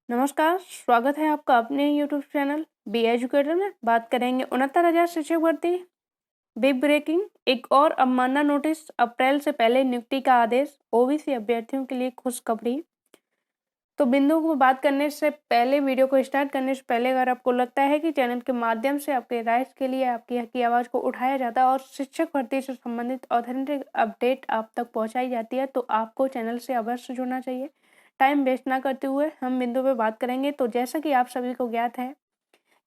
नमस्कार, स्वागत है आपका अपने यूट्यूब चैनल बी एजुकेटर में। बात करेंगे 69,000 शिक्षक भर्ती, बिग ब्रेकिंग, एक और अवमानना नोटिस, अप्रैल से पहले नियुक्ति का आदेश, ओबीसी अभ्यर्थियों के लिए खुशखबरी। तो बिंदु को बात करने से पहले, वीडियो को स्टार्ट करने से पहले, अगर आपको लगता है कि चैनल के माध्यम से आपके राइट्स के लिए आपकी हक की आवाज़ को उठाया जाता है और शिक्षक भर्ती से संबंधित ऑथेंटिक अपडेट आप तक पहुंचाई जाती है, तो आपको चैनल से अवश्य जुड़ना चाहिए। टाइम वेस्ट ना करते हुए हम बिंदु पे बात करेंगे। तो जैसा कि आप सभी को ज्ञात है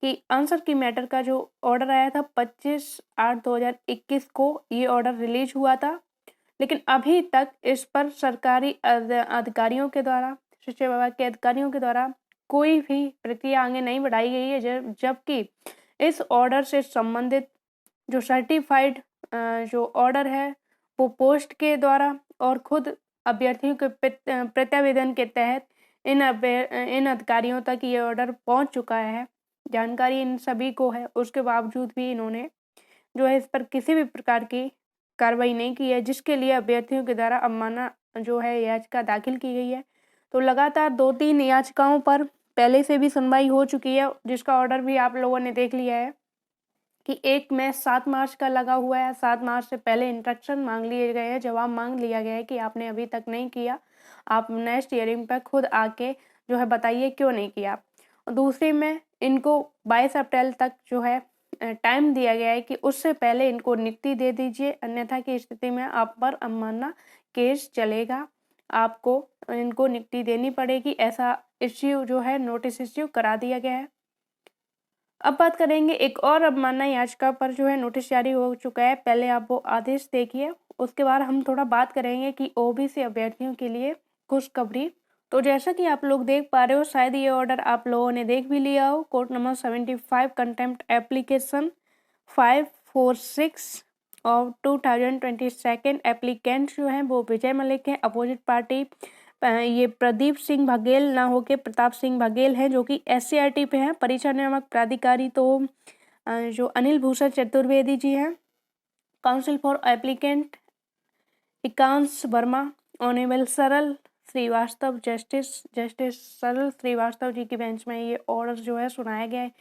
कि आंसर की मैटर का जो ऑर्डर आया था 25/8/2021 को ये ऑर्डर रिलीज हुआ था, लेकिन अभी तक इस पर सरकारी अधिकारियों के द्वारा, शिक्षा विभाग के अधिकारियों के द्वारा कोई भी प्रक्रिया आगे नहीं बढ़ाई गई है, जबकि इस ऑर्डर से संबंधित जो सर्टिफाइड जो ऑर्डर है वो पोस्ट के द्वारा और खुद अभ्यर्थियों के प्रत्यावेदन के तहत इन अधिकारियों तक ये ऑर्डर पहुंच चुका है। जानकारी इन सभी को है, उसके बावजूद भी इन्होंने जो है इस पर किसी भी प्रकार की कार्रवाई नहीं की है, जिसके लिए अभ्यर्थियों के द्वारा अवमानना जो है याचिका दाखिल की गई है। तो लगातार 2-3 याचिकाओं पर पहले से भी सुनवाई हो चुकी है, जिसका ऑर्डर भी आप लोगों ने देख लिया है कि एक में 7 मार्च का लगा हुआ है। 7 मार्च से पहले इंस्ट्रक्शन मांग लिए गए हैं, जवाब मांग लिया गया है कि आपने अभी तक नहीं किया, आप नेक्स्ट हियरिंग पर खुद आके जो है बताइए क्यों नहीं किया। और दूसरी में इनको 22 अप्रैल तक जो है टाइम दिया गया है कि उससे पहले इनको नियुक्ति दे दीजिए, अन्यथा की स्थिति में आप पर अवमानना केस चलेगा, आपको इनको नियुक्ति देनी पड़ेगी। ऐसा इश्यू जो है नोटिस इश्यू करा दिया गया है। अब बात करेंगे एक और अवमानना याचिका पर जो है नोटिस जारी हो चुका है। पहले आप वो आदेश देखिए, उसके बाद हम थोड़ा बात करेंगे कि ओबीसी अभ्यर्थियों के लिए खुशखबरी। तो जैसा कि आप लोग देख पा रहे हो, शायद ये ऑर्डर आप लोगों ने देख भी लिया हो। Court number 75 contempt application 546 of 2022। Applicant जो है वो विजय मलिक है, अपोजिट पार्टी ये प्रदीप सिंह बघेल ना होके प्रताप सिंह बघेल है, जो कि SCRT पे है। परीक्षा नियामक प्राधिकारी तो जो अनिल भूषण चतुर्वेदी जी हैं। Council for applicant Ekansh Verma, honourable सरल श्रीवास्तव, जस्टिस सरल श्रीवास्तव जी की बेंच में ये ऑर्डर जो है सुनाया गया है।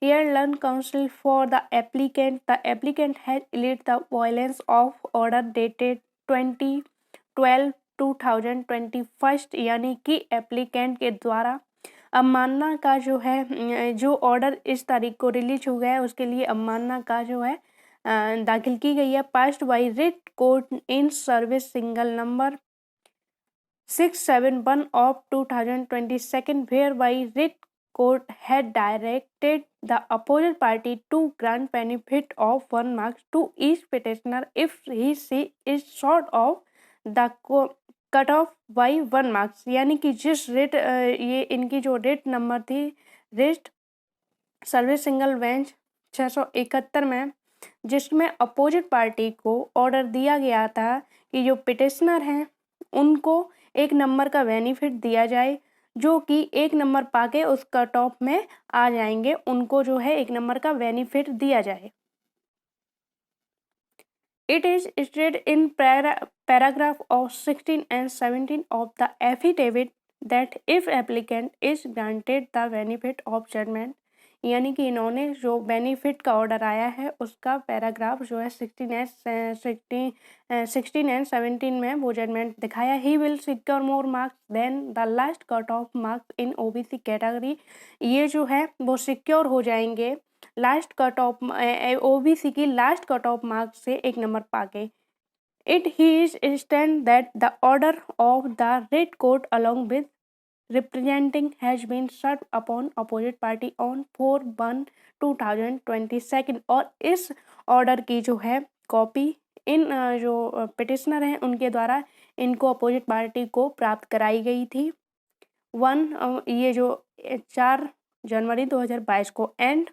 Here learn counsel for the applicant. The applicant has alleged the violation of order dated 2012-2021, यानी कि एप्लीकेंट के द्वारा अवमानना का जो है जो ऑर्डर इस तारीख को रिलीज हो गया है, उसके लिए अवमानना का जो है दाखिल की गई है। Passed by writ court in service single number 671 of 2022, whereby writ court had directed the opposite party to grant benefit of 1 mark to each petitioner if she is short of the cut off by 1 marks. यानी कि जिस rate ये इनकी जो rate number थी, rate service single bench 671 में, जिसमें opposite party को ऑर्डर दिया गया था कि जो पिटिशनर हैं उनको 1 नंबर का बेनिफिट दिया जाए, जो कि 1 नंबर पाके उस कट ऑफ में आ जाएंगे, उनको जो है 1 नंबर का बेनिफिट दिया जाए। It is stated in paragraph of 16 and 17 of the affidavit that if applicant is granted the benefit of judgment, यानी कि इन्होंने जो बेनिफिट का ऑर्डर आया है उसका पैराग्राफ जो है 16 एंड 17 में वो जजमेंट दिखाया। He will secure more marks than the last cut off marks in OBC category. ये जो है वो सिक्योर हो जाएंगे लास्ट कट ऑफ ओबीसी की लास्ट कट ऑफ मार्क्स से 1 नंबर पाके। It he is instant that the order of the writ court along with representing has been served upon opposite party on 4/1/2022, और इस order की जो है copy in जो petitioner हैं उनके द्वारा इनको अपोजिट पार्टी को प्राप्त कराई गई थी। ये जो 4 जनवरी 2022 को, एंड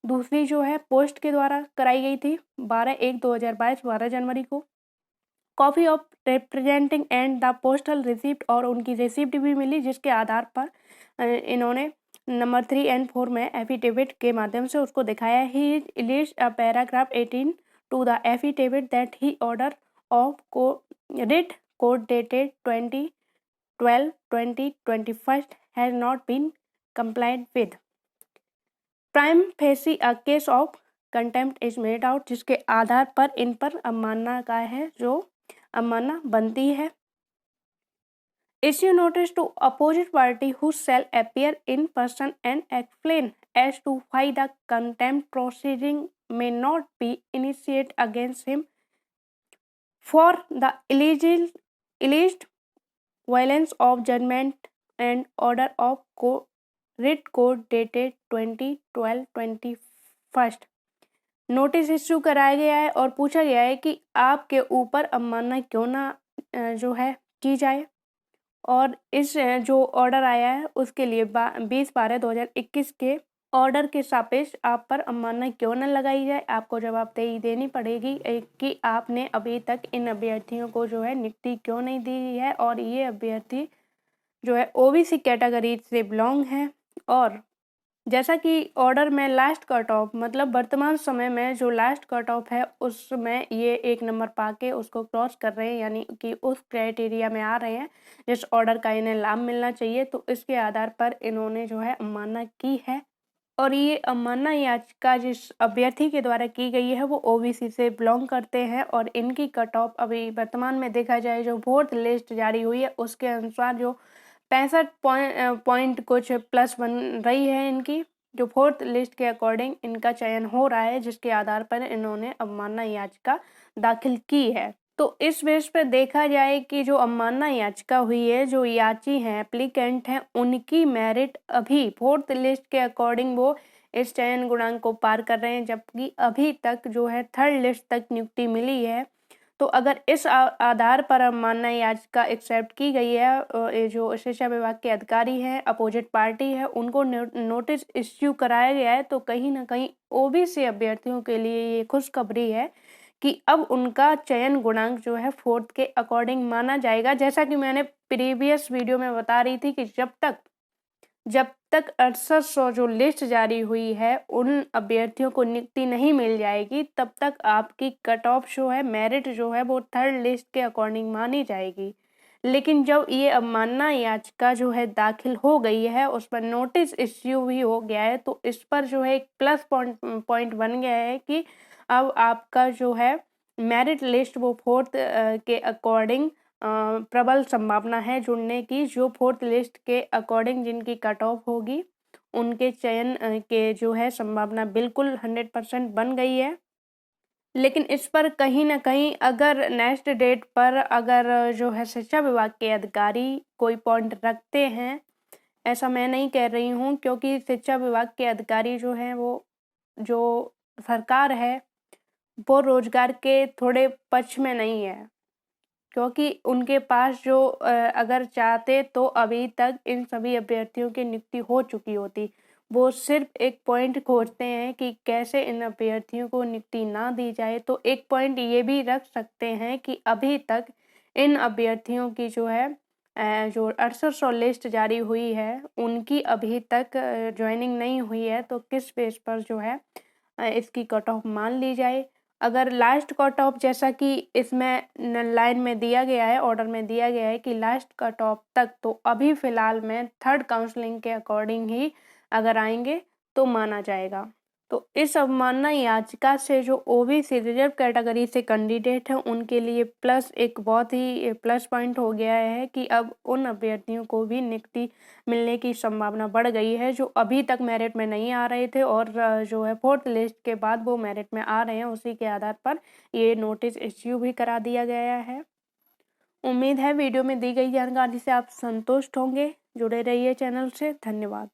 दूसरी जो है पोस्ट के द्वारा कराई गई थी 12/1/2022 12 जनवरी को। Copy of representing and the postal receipt, और उनकी रिसिप्ट भी मिली, जिसके आधार पर इन्होंने नंबर 3 and 4 में एफिडेविट के माध्यम से उसको दिखाया। He alleges a paragraph 18 to the affidavit that he order of writ court dated 12/2021 has not been complied with. Prima facie a case of contempt is made out, जिसके आधार पर इन पर अवमानना का है, जो अवमानना बनती है. Issue notice to opposite party who shall appear in person and explain as to why the contempt proceeding may not be initiated against him for the alleged violence of judgment and order of writ court dated 20/12/21. Notice issue कराया गया है और पूछा गया है कि आपके ऊपर अवमानना क्यों ना जो है की जाए, और इस जो ऑर्डर आया है उसके लिए 20/12/2021 के ऑर्डर के सापेक्ष आप पर अवमानना क्यों न लगाई जाए. आपको जवाबदेही देनी पड़ेगी कि आपने अभी तक इन अभ्यर्थियों को जो है नियुक्ति क्यों नहीं दी है, और ये अभ्यर्थी जो है ओबीसी कैटेगरी से बिलोंग है. और जैसा कि ऑर्डर में लास्ट कट ऑफ, मतलब वर्तमान समय में जो लास्ट कट ऑफ है उसमें ये 1 नंबर पाके उसको क्रॉस कर रहे हैं, यानी कि उस क्राइटेरिया में आ रहे हैं जिस ऑर्डर का इन्हें लाभ मिलना चाहिए. तो इसके आधार पर इन्होंने जो है अवमानना की है, और ये अवमानना याचिका जिस अभ्यर्थी के द्वारा की गई है वो ओबीसी से बिलोंग करते हैं. और इनकी कट ऑफ अभी वर्तमान में देखा जाए जो 4th लिस्ट जारी हुई है उसके अनुसार जो 65 पॉइंट कुछ प्लस बन रही है इनकी, जो 4th लिस्ट के अकॉर्डिंग इनका चयन हो रहा है, जिसके आधार पर इन्होंने अवमानना याचिका दाखिल की है. तो इस बेस पर देखा जाए कि जो अवमानना याचिका हुई है, जो याची हैं एप्लीकेंट हैं, उनकी मेरिट अभी 4th लिस्ट के अकॉर्डिंग वो इस चयन गुणांक को पार कर रहे हैं, जबकि अभी तक जो है 3rd लिस्ट तक नियुक्ति मिली है. तो अगर इस आधार पर अवमानना याचिका एक्सेप्ट की गई है, जो शिक्षा विभाग के अधिकारी हैं, अपोजिट पार्टी है, उनको नोटिस इश्यू कराया गया है, तो कहीं ना कहीं ओबीसी अभ्यर्थियों के लिए ये खुशखबरी है कि अब उनका चयन गुणांक जो है 4th के अकॉर्डिंग माना जाएगा. जैसा कि मैंने प्रीवियस वीडियो में बता रही थी कि जब तक 6800 जो लिस्ट जारी हुई है उन अभ्यर्थियों को नियुक्ति नहीं मिल जाएगी, तब तक आपकी कट ऑफ जो है, मेरिट जो है वो 3rd लिस्ट के अकॉर्डिंग मानी जाएगी. लेकिन जब ये अवमानना याचिका जो है दाखिल हो गई है, उस पर नोटिस इश्यू भी हो गया है, तो इस पर जो है एक प्लस पॉइंट बन गया है कि अब आपका जो है मेरिट लिस्ट वो 4th के अकॉर्डिंग प्रबल संभावना है जुड़ने की. जो 4th लिस्ट के अकॉर्डिंग जिनकी कट ऑफ होगी उनके चयन के जो है संभावना बिल्कुल 100% बन गई है. लेकिन इस पर कहीं ना कहीं अगर नेक्स्ट डेट पर अगर जो है शिक्षा विभाग के अधिकारी कोई पॉइंट रखते हैं, ऐसा मैं नहीं कह रही हूँ, क्योंकि शिक्षा विभाग के अधिकारी जो हैं वो, जो सरकार है वो रोजगार के थोड़े पक्ष में नहीं है, क्योंकि उनके पास जो अगर चाहते तो अभी तक इन सभी अभ्यर्थियों की नियुक्ति हो चुकी होती. वो सिर्फ एक पॉइंट खोजते हैं कि कैसे इन अभ्यर्थियों को नियुक्ति ना दी जाए. तो एक पॉइंट ये भी रख सकते हैं कि अभी तक इन अभ्यर्थियों की जो है जो 6800 लिस्ट जारी हुई है उनकी अभी तक ज्वाइनिंग नहीं हुई है. तो किस बेस पर जो है इसकी कट ऑफ मान ली जाए. अगर लास्ट कट ऑफ, जैसा कि इसमें लाइन में दिया गया है, ऑर्डर में दिया गया है कि लास्ट कट ऑफ तक, तो अभी फ़िलहाल में 3rd काउंसलिंग के अकॉर्डिंग ही अगर आएंगे तो माना जाएगा. तो इस अवमानना याचिका से जो ओबीसी रिजर्व कैटेगरी से कैंडिडेट हैं उनके लिए एक बहुत ही प्लस पॉइंट हो गया है कि अब उन अभ्यर्थियों को भी नियुक्ति मिलने की संभावना बढ़ गई है, जो अभी तक मेरिट में नहीं आ रहे थे और जो है 4th लिस्ट के बाद वो मेरिट में आ रहे हैं. उसी के आधार पर ये नोटिस इश्यू भी करा दिया गया है. उम्मीद है वीडियो में दी गई जानकारी से आप संतुष्ट होंगे. जुड़े रहिए चैनल से. धन्यवाद.